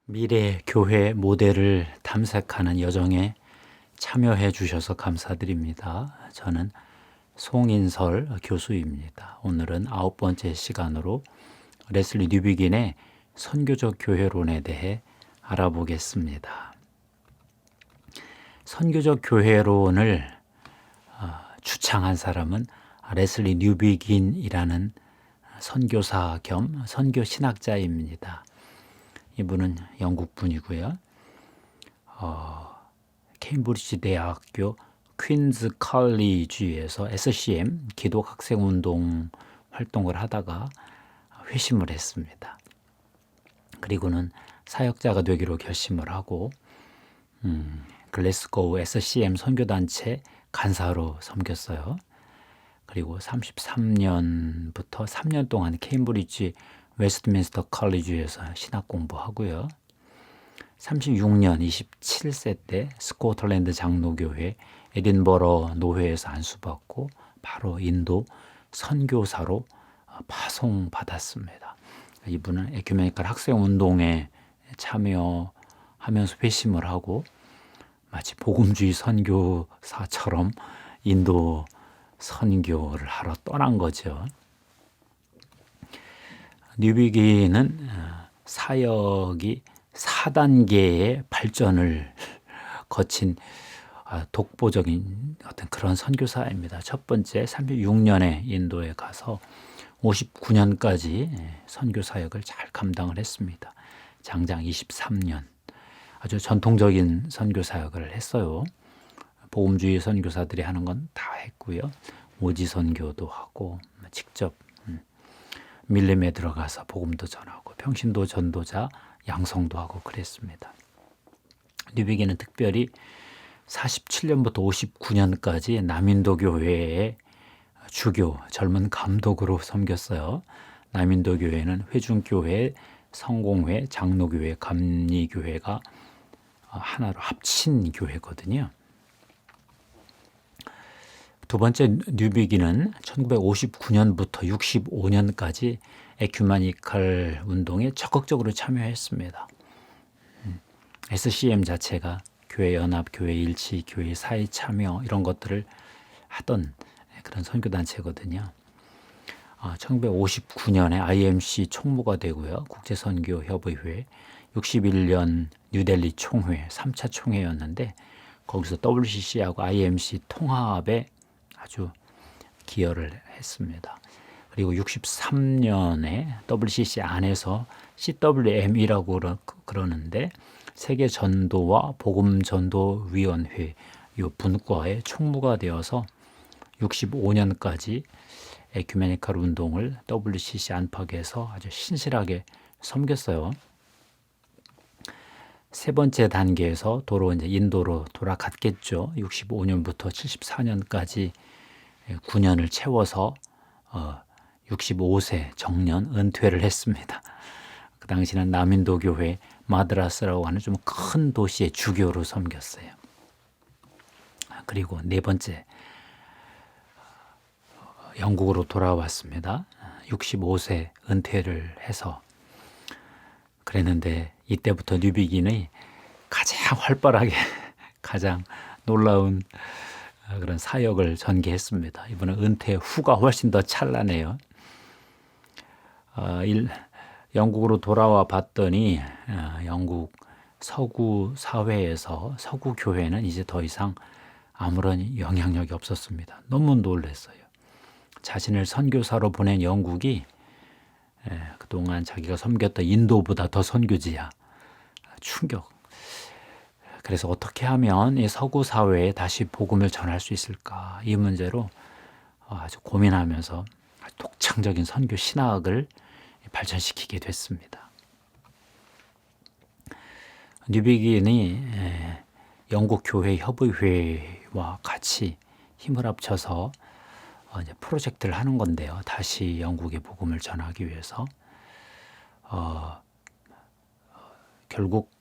미래 교회 모델을 탐색하는 여정에 참여해 주셔서 감사드립니다. 저는 송인설 교수입니다. 오늘은 9번째 시간으로 레슬리 뉴비긴의 선교적 교회론에 대해 알아보겠습니다. 선교적 교회론을 주창한 사람은 레슬리 뉴비긴이라는 선교사 겸 선교 신학자입니다. 이분은 영국 분이고요. 케임브리지 대학교 퀸즈 칼리지에서 SCM 기독 학생 운동 활동을 하다가 회심을 했습니다. 그리고는 사역자가 되기로 결심을 하고 글래스고우 SCM 선교단체 간사로 섬겼어요. 그리고 33년부터 3년 동안 케임브리지 웨스트민스터 칼리지에서 신학 공부하고요. 36년 27세 때 스코틀랜드 장로교회 에딘버러 노회에서 안수받고 바로 인도 선교사로 파송받았습니다. 이분은 에큐메니컬 학생운동에 참여하면서 회심을 하고 마치 복음주의 선교사처럼 인도 선교를 하러 떠난 거죠. 뉴비긴은 사역이 4단계의 발전을 거친 독보적인 어떤 그런 선교사입니다. 첫 번째 36년에 인도에 가서 59년까지 선교 사역을 잘 감당을 했습니다. 장장 23년 아주 전통적인 선교 사역을 했어요. 복음주의 선교사들이 하는 건 다 했고요. 오지 선교도 하고 직접 밀림에 들어가서 복음도 전하고 평신도 전도자 양성도 하고 그랬습니다. 뉴비긴은 특별히 47년부터 59년까지 남인도 교회의 주교 젊은 감독으로 섬겼어요. 남인도 교회는 회중교회, 성공회, 장로교회, 감리교회가 하나로 합친 교회거든요. 두 번째 뉴비긴은 1959년부터 65년까지 에큐메니컬 운동에 적극적으로 참여했습니다. SCM 자체가 교회 연합, 교회 일치, 교회 사회 참여 이런 것들을 하던 그런 선교단체거든요. 1959년에 IMC 총무가 되고요. 국제선교협의회 61년 뉴델리 총회 3차 총회였는데 거기서 WCC하고 IMC 통합에 아주 기여를 했습니다. 그리고 63년에 WCC 안에서 CWM이라고 그러는데 세계 전도와 복음 전도 위원회 이 분과의 총무가 되어서 65년까지 에큐메니컬 운동을 WCC 안팎에서 아주 신실하게 섬겼어요. 세 번째 단계에서 도로 이제 인도로 돌아갔겠죠. 65년부터 74년까지 9년을 채워서 65세 정년 은퇴를 했습니다. 그 당시는 남인도 교회 마드라스라고 하는 좀 큰 도시의 주교로 섬겼어요. 그리고 네 번째 영국으로 돌아왔습니다. 65세 은퇴를 해서 그랬는데 이때부터 뉴비긴이 가장 활발하게 가장 놀라운 그런 사역을 전개했습니다. 이번에 은퇴 후가 훨씬 더 찬란해요. 영국으로 돌아와 봤더니 영국 서구 사회에서 서구 교회는 이제 더 이상 아무런 영향력이 없었습니다. 너무 놀랐어요. 자신을 선교사로 보낸 영국이 그동안 자기가 섬겼던 인도보다 더 선교지야. 충격. 그래서 어떻게 하면 이 서구 사회에 다시 복음을 전할 수 있을까? 이 문제로 아주 고민하면서 독창적인 선교 신학을 발전시키게 됐습니다. 뉴비긴이 영국 교회 협의회와 같이 힘을 합쳐서 이제 프로젝트를 하는 건데요. 다시 영국의 복음을 전하기 위해서 결국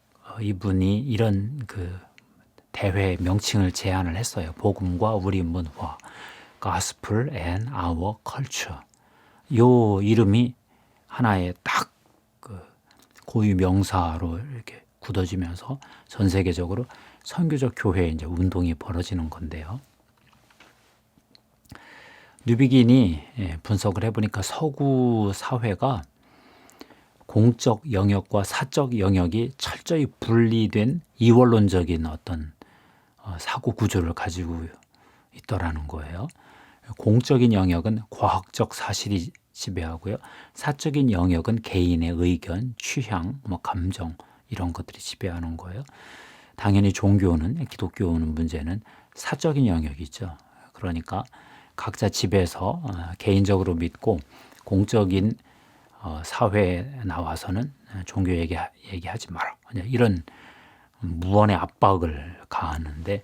이분이 이런 그 대회 명칭을 제안을 했어요. 복음과 우리 문화, Gospel and Our Culture. 요 이름이 하나의 딱 그 고유 명사로 이렇게 굳어지면서 전 세계적으로 선교적 교회 이제 운동이 벌어지는 건데요. 뉴비긴이 분석을 해보니까 서구 사회가 공적 영역과 사적 영역이 철저히 분리된 이원론적인 어떤 사고 구조를 가지고 있더라는 거예요. 공적인 영역은 과학적 사실이 지배하고요. 사적인 영역은 개인의 의견, 취향, 감정 이런 것들이 지배하는 거예요. 당연히 종교는 기독교는 문제는 사적인 영역이죠. 그러니까 각자 집에서 개인적으로 믿고 공적인 사회에 나와서는 종교 얘기하지 마라. 이런 무언의 압박을 가하는데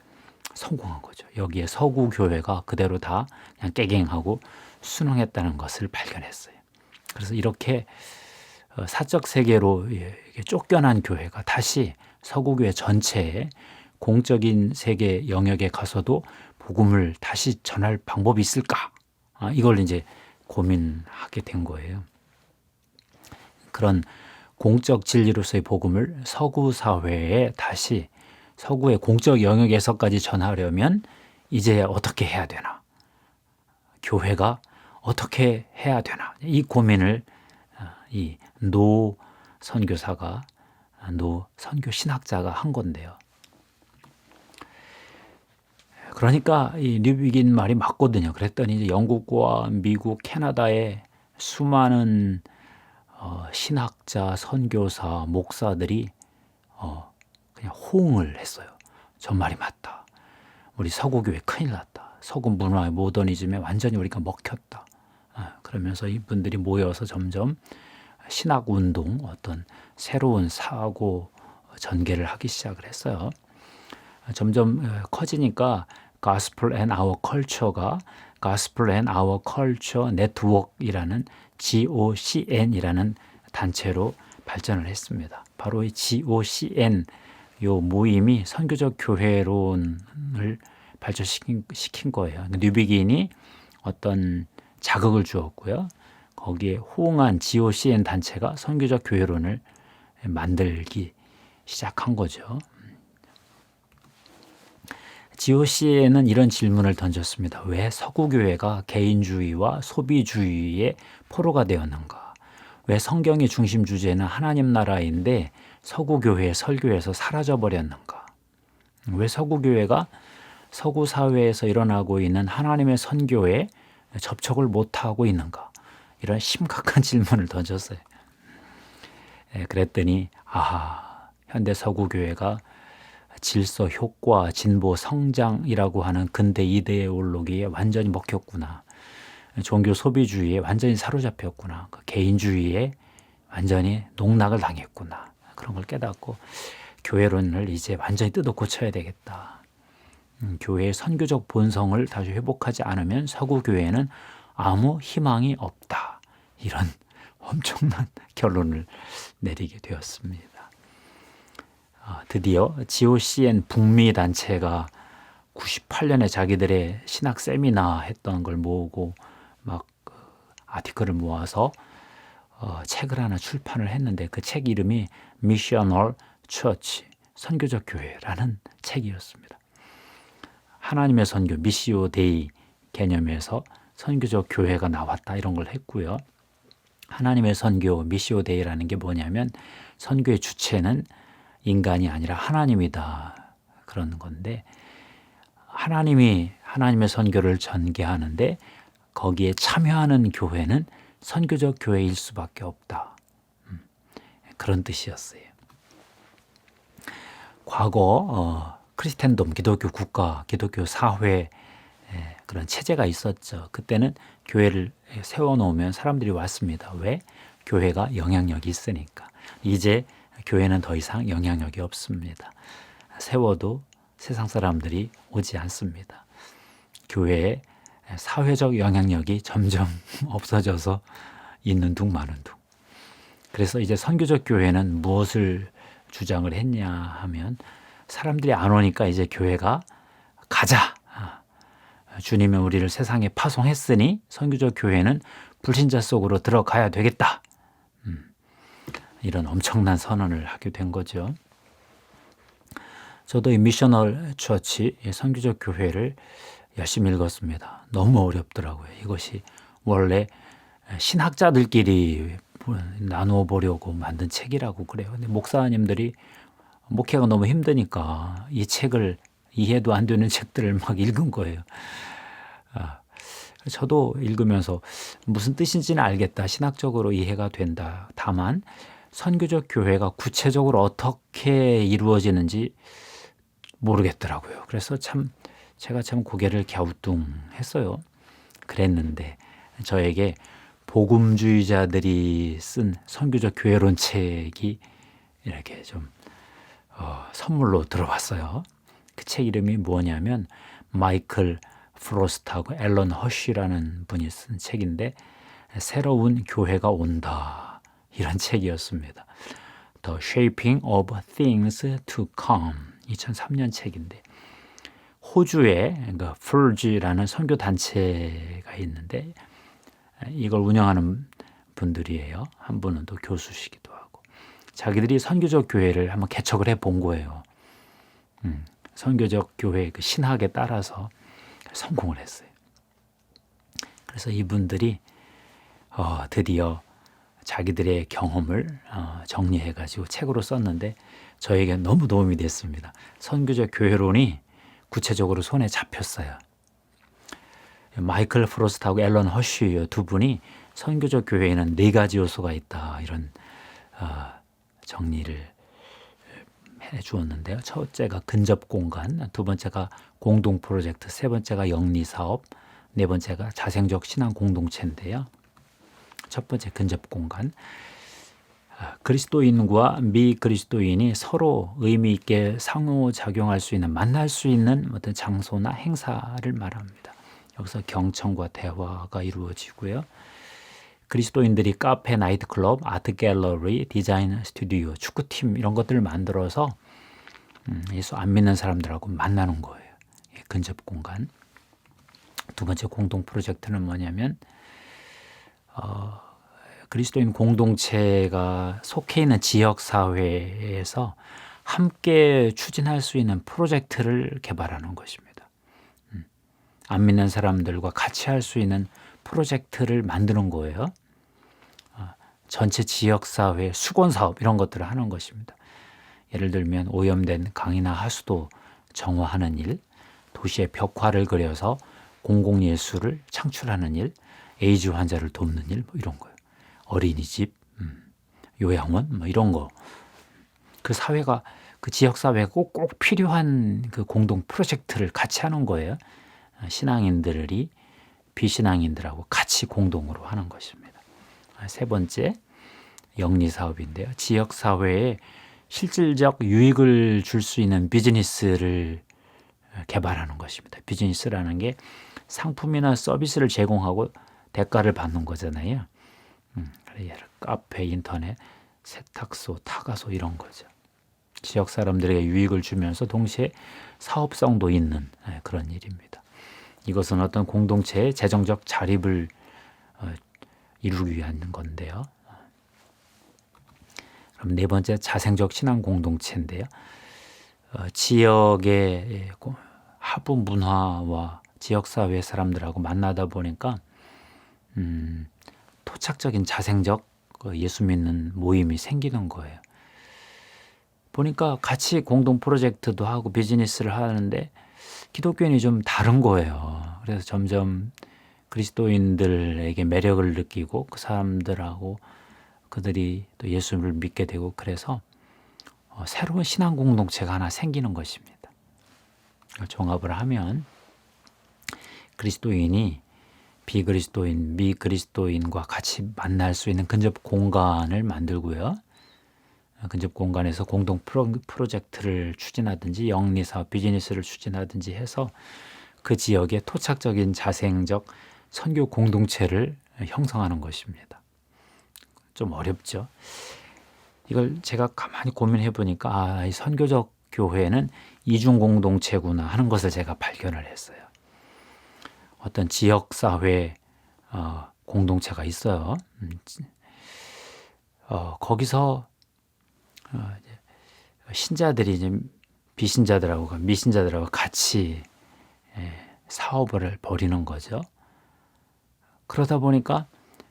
성공한 거죠. 여기에 서구 교회가 그대로 다 그냥 깨갱하고 순응했다는 것을 발견했어요. 그래서 이렇게 사적 세계로 쫓겨난 교회가 다시 서구 교회 전체에 공적인 세계 영역에 가서도 복음을 다시 전할 방법이 있을까? 이걸 이제 고민하게 된 거예요. 그런 공적 진리로서의 복음을 서구 사회에 다시 서구의 공적 영역에서까지 전하려면 이제 어떻게 해야 되나? 교회가 어떻게 해야 되나? 이 고민을 이 노 선교사가 노 선교 신학자가 한 건데요. 그러니까 이 뉴비긴 말이 맞거든요. 그랬더니 이제 영국과 미국, 캐나다의 수많은 신학자, 선교사, 목사들이 그냥 호응을 했어요. 저 말이 맞다. 우리 서구교회 큰일 났다. 서구 문화의 모더니즘에 완전히 우리가 먹혔다. 그러면서 이분들이 모여서 점점 신학운동, 어떤 새로운 사고 전개를 하기 시작을 했어요. 점점 커지니까 Gospel and Our Culture가 Gospel and Our Culture Network이라는 GOCN이라는 단체로 발전을 했습니다. 바로 이 GOCN 요 모임이 선교적 교회론을 발전시킨 거예요. 뉴비긴이 어떤 자극을 주었고요. 거기에 호응한 GOCN 단체가 선교적 교회론을 만들기 시작한 거죠. GOCN은 이런 질문을 던졌습니다. 왜 서구교회가 개인주의와 소비주의의 포로가 되었는가? 왜 성경의 중심 주제는 하나님 나라인데 서구교회의 설교에서 사라져버렸는가? 왜 서구교회가 서구 사회에서 일어나고 있는 하나님의 선교에 접촉을 못하고 있는가? 이런 심각한 질문을 던졌어요. 그랬더니 현대 서구교회가 질서, 효과, 진보, 성장이라고 하는 근대 이데올로기에 완전히 먹혔구나. 종교 소비주의에 완전히 사로잡혔구나. 그 개인주의에 완전히 농락을 당했구나. 그런 걸 깨닫고 교회론을 이제 완전히 뜯어 고쳐야 되겠다. 교회의 선교적 본성을 다시 회복하지 않으면 서구 교회는 아무 희망이 없다. 이런 엄청난 결론을 내리게 되었습니다. 드디어 GOCN 북미 단체가 98년에 자기들의 신학 세미나 했던 걸 모으고 막 아티클을 모아서 책을 하나 출판을 했는데 그 책 이름이 Missional Church, 선교적 교회라는 책이었습니다. 하나님의 선교, 미시오 데이 개념에서 선교적 교회가 나왔다 이런 걸 했고요. 하나님의 선교, 미시오 데이라는 게 뭐냐면 선교의 주체는 인간이 아니라 하나님이다 그런 건데 하나님이 하나님의 선교를 전개하는데 거기에 참여하는 교회는 선교적 교회일 수밖에 없다. 그런 뜻이었어요. 과거 크리스텐돔, 기독교 국가, 기독교 사회 그런 체제가 있었죠. 그때는 교회를 세워놓으면 사람들이 왔습니다. 왜? 교회가 영향력이 있으니까. 이제 교회는 더 이상 영향력이 없습니다. 세워도 세상 사람들이 오지 않습니다. 교회의 사회적 영향력이 점점 없어져서 있는 둥 마는 둥. 그래서 이제 선교적 교회는 무엇을 주장을 했냐 하면 사람들이 안 오니까 이제 교회가 가자. 주님이 우리를 세상에 파송했으니 선교적 교회는 불신자 속으로 들어가야 되겠다. 이런 엄청난 선언을 하게 된 거죠. 저도 이 미셔널 처치, 선교적 교회를 열심히 읽었습니다. 너무 어렵더라고요. 이것이 원래 신학자들끼리 나누어 보려고 만든 책이라고 그래요. 근데 목사님들이 목회가 너무 힘드니까 이 책을 이해도 안 되는 책들을 막 읽은 거예요. 아, 저도 읽으면서 무슨 뜻인지는 알겠다. 신학적으로 이해가 된다. 다만 선교적 교회가 구체적으로 어떻게 이루어지는지 모르겠더라고요. 그래서 제가 참 고개를 갸우뚱했어요. 그랬는데 저에게 복음주의자들이 쓴 선교적 교회론 책이 이렇게 좀 선물로 들어왔어요. 그 책 이름이 뭐냐면 마이클 프로스트하고 앨런 허쉬라는 분이 쓴 책인데 새로운 교회가 온다 이런 책이었습니다. The Shaping of Things to Come 2003년 책인데 호주에 풀지라는 선교 단체가 있는데 이걸 운영하는 분들이에요. 한 분은 또 교수시기도 하고 자기들이 선교적 교회를 한번 개척을 해본 거예요. 선교적 교회의 그 신학에 따라서 성공을 했어요. 그래서 이분들이 드디어 자기들의 경험을 정리해가지고 책으로 썼는데 저에게 너무 도움이 됐습니다. 선교적 교회론이 구체적으로 손에 잡혔어요. 마이클 프로스트하고 앨런 허쉬 두 분이 선교적 교회에는 4가지 요소가 있다 이런 정리를 해 주었는데요. 첫째가 근접 공간, 두 번째가 공동 프로젝트, 세 번째가 영리 사업, 네 번째가 자생적 신앙 공동체인데요. 첫 번째 근접 공간. 그리스도인과 미그리스도인이 서로 의미 있게 상호작용할 수 있는 만날 수 있는 어떤 장소나 행사를 말합니다. 여기서 경청과 대화가 이루어지고요. 그리스도인들이 카페, 나이트클럽, 아트 갤러리, 디자인 스튜디오, 축구팀 이런 것들을 만들어서 예수 안 믿는 사람들하고 만나는 거예요. 근접 공간. 두 번째 공동 프로젝트는 뭐냐면 그리스도인 공동체가 속해 있는 지역사회에서 함께 추진할 수 있는 프로젝트를 개발하는 것입니다. 안 믿는 사람들과 같이 할 수 있는 프로젝트를 만드는 거예요. 전체 지역사회 수건사업 이런 것들을 하는 것입니다. 예를 들면 오염된 강이나 하수도 정화하는 일, 도시의 벽화를 그려서 공공예술을 창출하는 일, 에이즈 환자를 돕는 일, 뭐 이런 거예요. 어린이집, 요양원, 뭐 이런 거. 그 사회가, 그 지역사회가 꼭 필요한 그 공동 프로젝트를 같이 하는 거예요. 신앙인들이 비신앙인들하고 같이 공동으로 하는 것입니다. 세 번째, 영리사업인데요. 지역사회에 실질적 유익을 줄 수 있는 비즈니스를 개발하는 것입니다. 비즈니스라는 게 상품이나 서비스를 제공하고 대가를 받는 거잖아요. 카페, 인터넷, 세탁소, 타가소 이런 거죠. 지역 사람들에게 유익을 주면서 동시에 사업성도 있는 그런 일입니다. 이것은 어떤 공동체의 재정적 자립을 이루기 위한 건데요. 그럼 네 번째 자생적 신앙 공동체인데요. 지역의 하부 문화와 지역사회 사람들하고 만나다 보니까 토착적인 자생적 예수 믿는 모임이 생기는 거예요. 보니까 같이 공동 프로젝트도 하고 비즈니스를 하는데 기독교인이 좀 다른 거예요. 그래서 점점 그리스도인들에게 매력을 느끼고 그 사람들하고 그들이 또 예수를 믿게 되고 그래서 새로운 신앙 공동체가 하나 생기는 것입니다. 종합을 하면 그리스도인이 비그리스도인, 미그리스도인과 같이 만날 수 있는 근접 공간을 만들고요. 근접 공간에서 공동 프로젝트를 추진하든지 영리사업, 비즈니스를 추진하든지 해서 그 지역의 토착적인 자생적 선교 공동체를 형성하는 것입니다. 좀 어렵죠. 이걸 제가 가만히 고민해 보니까 이 선교적 교회는 이중 공동체구나 하는 것을 제가 발견을 했어요. 어떤 지역사회 공동체가 있어요. 거기서 신자들이 비신자들하고 미신자들하고 같이 사업을 벌이는 거죠. 그러다 보니까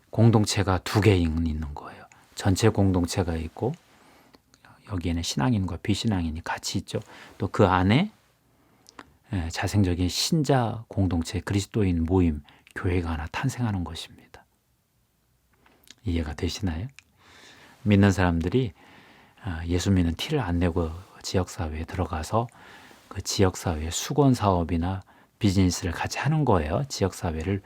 공동체가 두 개 있는 거예요. 전체 공동체가 있고 여기에는 신앙인과 비신앙인이 같이 있죠. 또 그 안에 자생적인 신자 공동체, 그리스도인 모임, 교회가 하나 탄생하는 것입니다. 이해가 되시나요? 믿는 사람들이 예수 믿는 티를 안 내고 지역사회에 들어가서 그 지역사회의 수건사업이나 비즈니스를 같이 하는 거예요. 지역사회를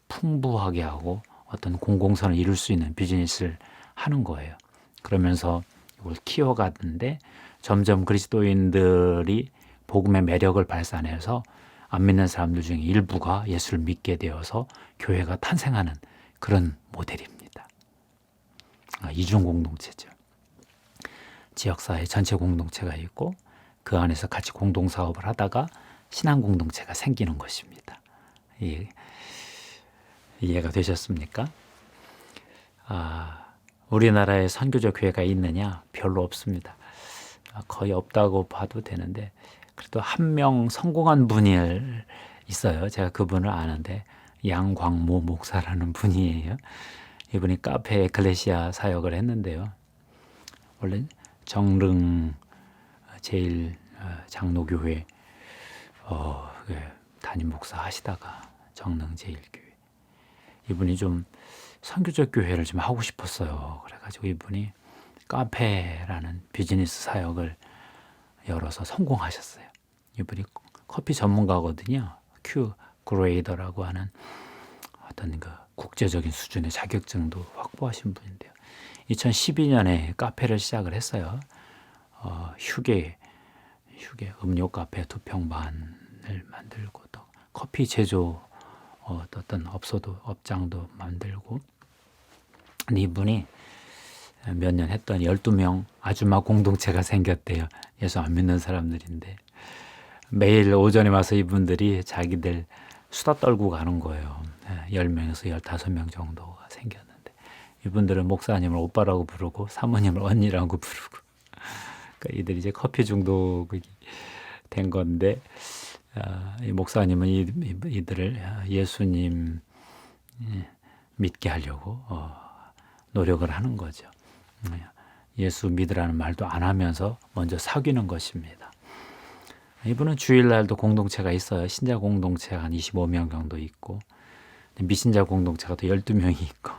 풍부하게 하고 어떤 공공선을 이룰 수 있는 비즈니스를 하는 거예요. 그러면서 이걸 키워가는데 점점 그리스도인들이 복음의 매력을 발산해서 안 믿는 사람들 중에 일부가 예수를 믿게 되어서 교회가 탄생하는 그런 모델입니다. 이중 공동체죠. 지역사회 전체 공동체가 있고 그 안에서 같이 공동사업을 하다가 신앙 공동체가 생기는 것입니다. 이해가 되셨습니까? 우리나라에 선교적 교회가 있느냐? 별로 없습니다. 거의 없다고 봐도 되는데 그래도 한 명 성공한 분이 있어요. 제가 그분을 아는데 양광모 목사라는 분이에요. 이분이 카페 에클레시아 사역을 했는데요. 원래 정릉 제일 장로교회 담임 목사 하시다가 정릉 제일교회 이분이 좀 선교적 교회를 좀 하고 싶었어요. 그래가지고 이분이 카페라는 비즈니스 사역을 열어서 성공하셨어요. 이분이 커피 전문가거든요. 큐 그레이더라고 하는 어떤 그 국제적인 수준의 자격증도 확보하신 분인데요. 2012년에 카페를 시작을 했어요. 휴게 음료 카페 2평반을 만들고 또 커피 제조 어떤 업장도 만들고 이분이 몇 년 했더니 12명 아줌마 공동체가 생겼대요. 예수 안 믿는 사람들인데 매일 오전에 와서 이분들이 자기들 수다 떨고 가는 거예요. 10명에서 15명 정도가 생겼는데 이분들은 목사님을 오빠라고 부르고 사모님을 언니라고 부르고 그러니까 이들이 이제 커피 중독이 된 건데 이 목사님은 이들을 예수님 믿게 하려고 노력을 하는 거죠. 예수 믿으라는 말도 안 하면서 먼저 사귀는 것입니다. 이분은 주일날도 공동체가 있어요. 신자 공동체가 한 25명 정도 있고 미신자 공동체가 또 12명이 있고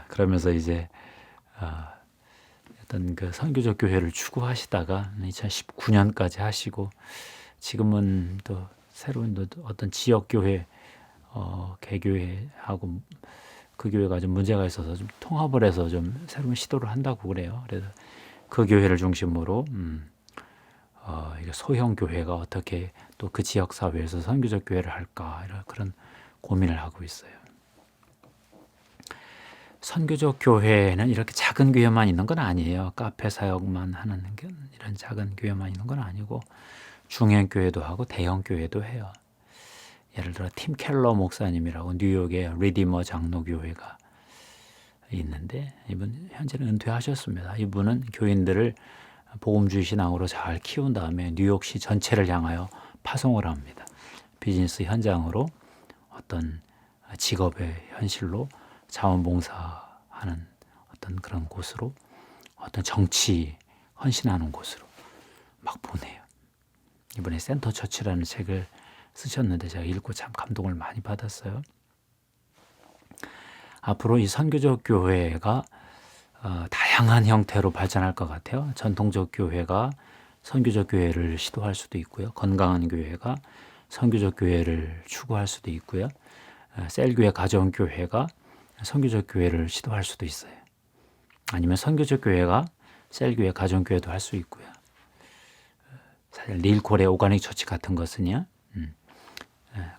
그러면서 이제 어떤 그 선교적 교회를 추구하시다가 2019년까지 하시고 지금은 또 새로운 어떤 지역 교회 개교회하고 그 교회가 좀 문제가 있어서 좀 통합을 해서 좀 새로운 시도를 한다고 그래요. 그래서 그 교회를 중심으로 이게 소형 교회가 어떻게 또 그 지역 사회에서 선교적 교회를 할까 이런 그런 고민을 하고 있어요. 선교적 교회는 이렇게 작은 교회만 있는 건 아니에요. 카페 사역만 하는 이런 작은 교회만 있는 건 아니고 중형 교회도 하고 대형 교회도 해요. 예를 들어 팀 켈러 목사님이라고 뉴욕의 리디머 장로교회가 있는데 이분 현재는 은퇴하셨습니다. 이분은 교인들을 복음주의 신앙으로 잘 키운 다음에 뉴욕시 전체를 향하여 파송을 합니다. 비즈니스 현장으로 어떤 직업의 현실로 자원봉사하는 어떤 그런 곳으로 어떤 정치 헌신하는 곳으로 막 보내요. 이번에 센터 처치라는 책을 쓰셨는데 제가 읽고 참 감동을 많이 받았어요. 앞으로 이 선교적 교회가 다양한 형태로 발전할 것 같아요. 전통적 교회가 선교적 교회를 시도할 수도 있고요. 건강한 교회가 선교적 교회를 추구할 수도 있고요. 셀교회 가정교회가 선교적 교회를 시도할 수도 있어요. 아니면 선교적 교회가 셀교회 가정교회도 할 수 있고요. 사실 릴콜의 오가닉 처치 같은 것은요.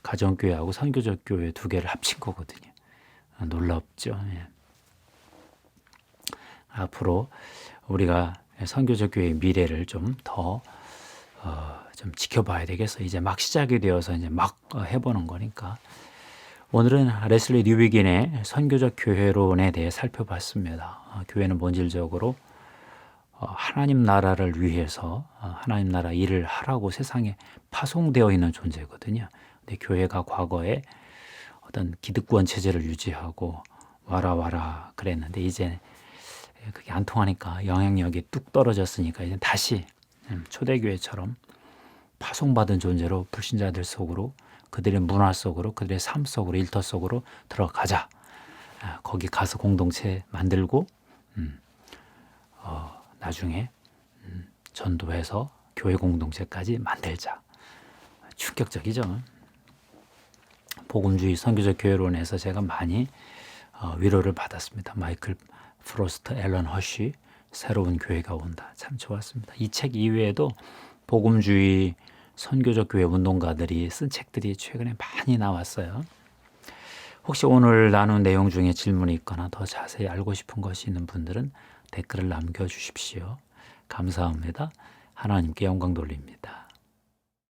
가정교회하고 선교적 교회 두 개를 합친 거거든요. 놀랍죠. 예. 앞으로 우리가 선교적 교회의 미래를 좀 더 좀 지켜봐야 되겠어. 이제 막 시작이 되어서 이제 막 해보는 거니까. 오늘은 레슬리 뉴비긴의 선교적 교회론에 대해 살펴봤습니다. 교회는 본질적으로 하나님 나라를 위해서 하나님 나라 일을 하라고 세상에 파송되어 있는 존재거든요. 근데 교회가 과거에 어떤 기득권 체제를 유지하고 와라 그랬는데 이제 그게 안 통하니까 영향력이 뚝 떨어졌으니까 이제 다시 초대교회처럼 파송받은 존재로 불신자들 속으로 그들의 문화 속으로 그들의 삶 속으로 일터 속으로 들어가자. 거기 가서 공동체 만들고 나중에 전도해서 교회 공동체까지 만들자. 충격적이죠. 복음주의 선교적 교회론에서 제가 많이 위로를 받았습니다. 마이클 프로스트, 앨런 허쉬, 새로운 교회가 온다. 참 좋았습니다. 이 책 이외에도 복음주의 선교적 교회 운동가들이 쓴 책들이 최근에 많이 나왔어요. 혹시 오늘 나눈 내용 중에 질문이 있거나 더 자세히 알고 싶은 것이 있는 분들은 댓글을 남겨주십시오. 감사합니다. 하나님께 영광 돌립니다.